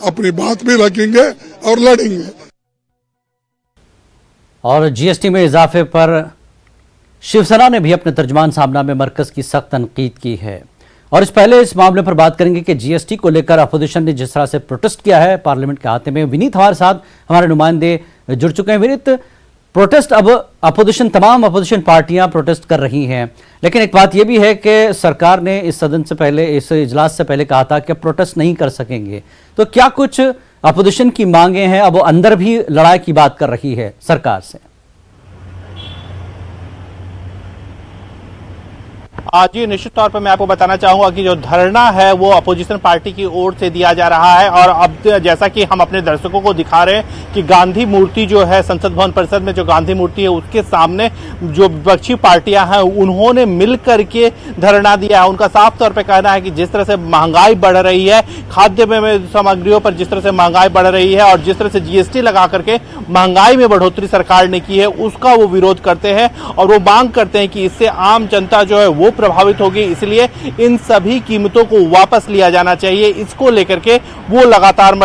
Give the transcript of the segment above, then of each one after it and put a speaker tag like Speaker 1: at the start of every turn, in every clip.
Speaker 1: अपनी बात भी रखेंगे और लड़ेंगे।
Speaker 2: और जीएसटी में इजाफे पर शिवसेना ने भी अपने तर्जुमान में मरकज की सख्त तनकीद की है। और इस मामले पर बात करेंगे कि जीएसटी को लेकर अपोजिशन ने जिस तरह से प्रोटेस्ट किया है पार्लियामेंट के अहाते में। विनीत हमारे साथ हमारे नुमाइंदे जुड़ चुके हैं। विनीत, प्रोटेस्ट अब तमाम अपोजिशन पार्टियां प्रोटेस्ट कर रही हैं, लेकिन एक बात यह भी है कि सरकार ने इस सदन से पहले, इस इजलास से पहले कहा था कि प्रोटेस्ट नहीं कर सकेंगे। तो क्या कुछ अपोजिशन की मांगे हैं? अब वो अंदर भी लड़ाई की बात कर रही है सरकार से।
Speaker 3: जी, निश्चित तौर पर मैं आपको बताना चाहूंगा कि जो धरना है वो अपोजिशन पार्टी की ओर से दिया जा रहा है। और अब जैसा कि हम अपने दर्शकों को दिखा रहे हैं कि गांधी मूर्ति जो है संसद भवन परिसर में, जो गांधी मूर्ति है उसके सामने जो विपक्षी पार्टियां हैं उन्होंने मिल करके धरना दिया है। उनका साफ तौर पर कहना है कि जिस तरह से महंगाई बढ़ रही है, खाद्य सामग्रियों पर जिस तरह से महंगाई बढ़ रही है और जिस तरह से जीएसटी लगा करके महंगाई में बढ़ोतरी सरकार ने की है, उसका वो विरोध करते हैं और वो मांग करते हैं कि इससे आम जनता जो है वो प्रभावित होगी। इसलिए इन सभी कीमतों को वापस लिया जाना चाहिए। इसको लेकर के वो लगातार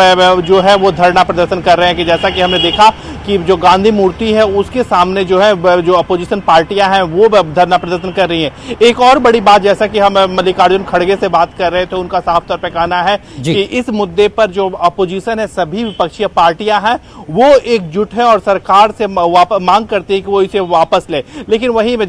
Speaker 3: जो है वो धरना प्रदर्शन कर रहे हैं। कि जैसा कि हमने देखा कि जो गांधी मूर्ति है उसके सामने जो है जो अपोजिशन पार्टियां हैं वो धरना प्रदर्शन कर रही हैं। एक और बड़ी बात, जैसा कि हम मल्लिकार्जुन खड़गे से बात कर रहे थे, उनका साफ तौर पर कहना है कि इस मुद्दे पर जो अपोजिशन है, सभी विपक्षी पार्टियां हैं वो एकजुट है और सरकार से मांग करती है कि वो इसे वापस ले। लेकिन वहीं में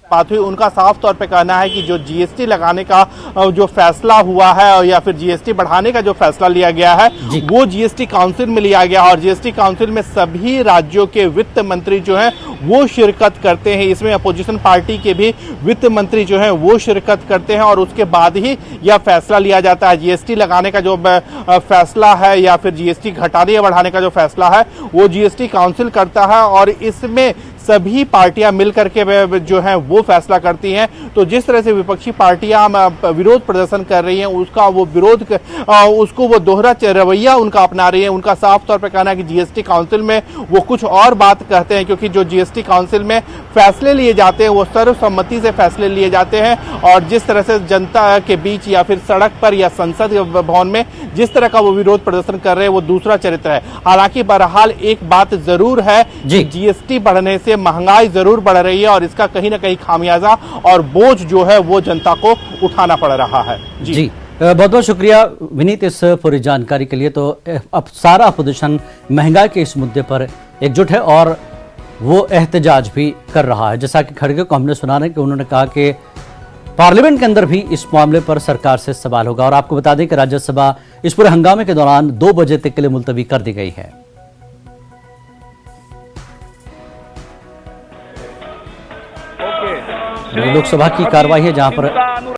Speaker 3: बात हुई, उनका साफ तौर पे कहना है कि जो जीएसटी लगाने का जो फैसला हुआ है या फिर जीएसटी बढ़ाने का जो फैसला लिया गया है वो जीएसटी काउंसिल में लिया गया और जीएसटी काउंसिल में सभी राज्यों के वित्त मंत्री जो हैं वो शिरकत करते हैं। इसमें अपोजिशन पार्टी के भी वित्त मंत्री जो हैं वो शिरकत करते हैं और उसके बाद ही यह फैसला लिया जाता है। जीएसटी लगाने का जो फैसला है या फिर जीएसटी घटाने या बढ़ाने का जो फैसला है वो जीएसटी काउंसिल करता है और इसमें सभी पार्टियां मिलकर के जो है वो फैसला करती हैं। तो जिस तरह से विपक्षी पार्टियां विरोध प्रदर्शन कर रही हैं उसका वो विरोध उसको वो दोहरा रवैया उनका अपना रही है। उनका साफ तौर पर कहना है कि जीएसटी काउंसिल में वो कुछ और बात कहते हैं, क्योंकि जो जीएसटी काउंसिल में फैसले लिए जाते हैं वो सर्वसम्मति से फैसले लिए जाते हैं और जिस तरह से जनता के बीच या फिर सड़क पर या संसद भवन में जिस तरह का वो विरोध प्रदर्शन कर रहे हैं वो दूसरा चरित्र है। हालांकि बहरहाल एक बात जरूर है, जीएसटी बढ़ने से महंगाई जरूर बढ़ रही है और इसका कहीं ना कहीं खामियाजा और बोझ जो है वो जनता को उठाना पड़ रहा है।
Speaker 2: जी बहुत बहुत शुक्रिया विनीत इस पूरी जानकारी के लिए। तो अब सारा अपोजिशन महंगाई के इस मुद्दे पर एकजुट है और वो एहतजाज भी कर रहा है। जैसा कि खड़गे को हमने सुना है कि उन्होंने कहा कि पार्लियामेंट के अंदर भी इस मामले पर सरकार से सवाल होगा। और आपको बता दें कि राज्यसभा इस पूरे हंगामे के दौरान 2 बजे तक के लिए मुलतवी कर दी गई है। लोकसभा की कार्रवाई है जहां पर